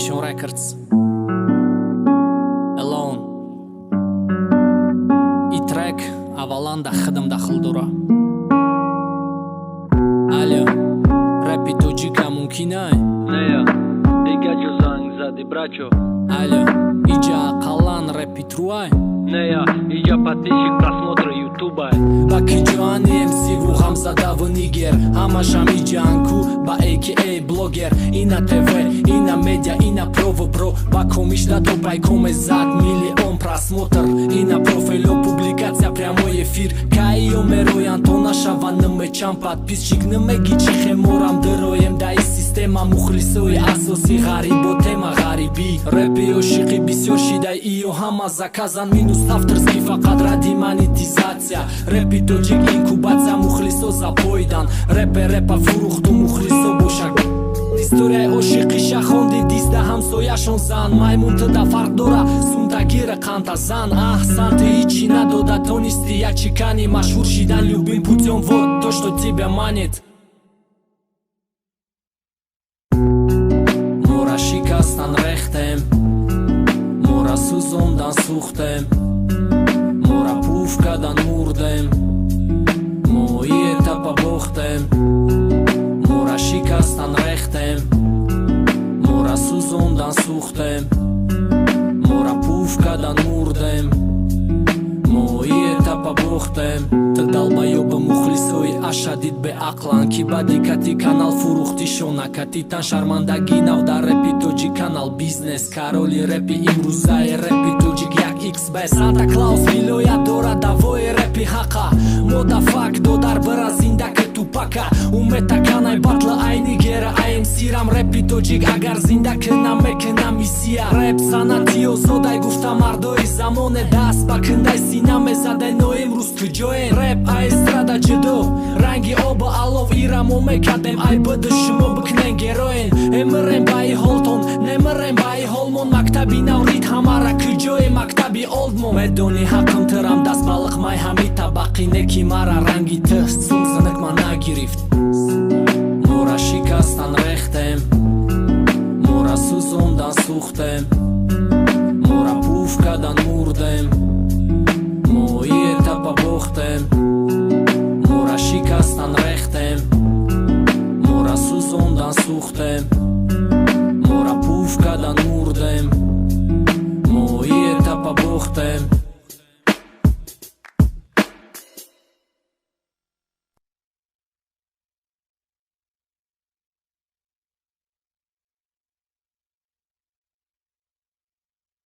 Vision Records Alone И трек авалан да хидм дахил дора Алё рэпи тоҷика мумкин ай? Нея, дига ҷо занг зади брачо Алё иҷа қалан рэпи труай? Нея, иҷа подписчик просмотра ютубай Ба киҷоани мсиву ғамзадаву нигер ҳамашам иҷанку ба AKA блогер ина ТВ, ина медиа, ина прово бро ба комишда до пайкоме зад миллион просмотр ина профило публикация прямой эфир кайо мероян то нашава намечам подписчик намеги чи хеморам дыроем да и система мухлисои асоси ғарибо тема ғарибӣ рэпи ошиқи бисёр шидай иё ҳама заказан минус авторский фақат ради монетизация рэпи тоҷик инкубация мухлисо запоидан рэпа фурухту мухлисо бошад историяи ошиқи шахонди дизда ҳамсояшон зан маймунтада фарқ дора сумтагира қанта зан аҳсанти ҳичи надода тонисти як чикани машҳур шидан любим путём вот то что тебя манит мора шикастан рехтем мора сӯзондан сӯхтем мора пуф кардан мурдем мо этапа бохтем мора шикастан рехтем мора сӯзондан сӯхтем мора пуф кардан мурдем мо этапа бохтем ты далбаёба мухлисои ашадид беақлан ки ба дикати канал фурухтишон накатитан шармандагӣ нав дар рэпи тоҷик канал бизнес кароли рэпи имрӯзаи рэпи тоҷик як xb санта клаус вилоят дорад давои рэпи ҳақа модафак додар бира зиндаки тупака уметаканай батла айни гера амсирам рэпи тоҷик агар зиндаки намекина миссия рэп санати озодай гуфта мардои замоне даст ба киндай сина мезадай но имрӯз куҷоен рэп аэстрада ҷудо ранги оба алов ира мо мекардем ай биду шумо бикунен героин эмирем ба и ҳолтон немирем ба и ҳолмон мактаби наврид ҳамара куҷои мактаби олдмон медони ҳаққам тирам даст ба лиқмай ҳами табақи неки мара ранги ту сумзинак ма нагирифт мора шикастан рехтем мора сӯзондан сӯхтем мора пуф кардан мурдем мо этапа бохтем мора шикастан рехтем мора сӯзондан сӯхтем мора пуф кардан мурдем мо этапа бохтем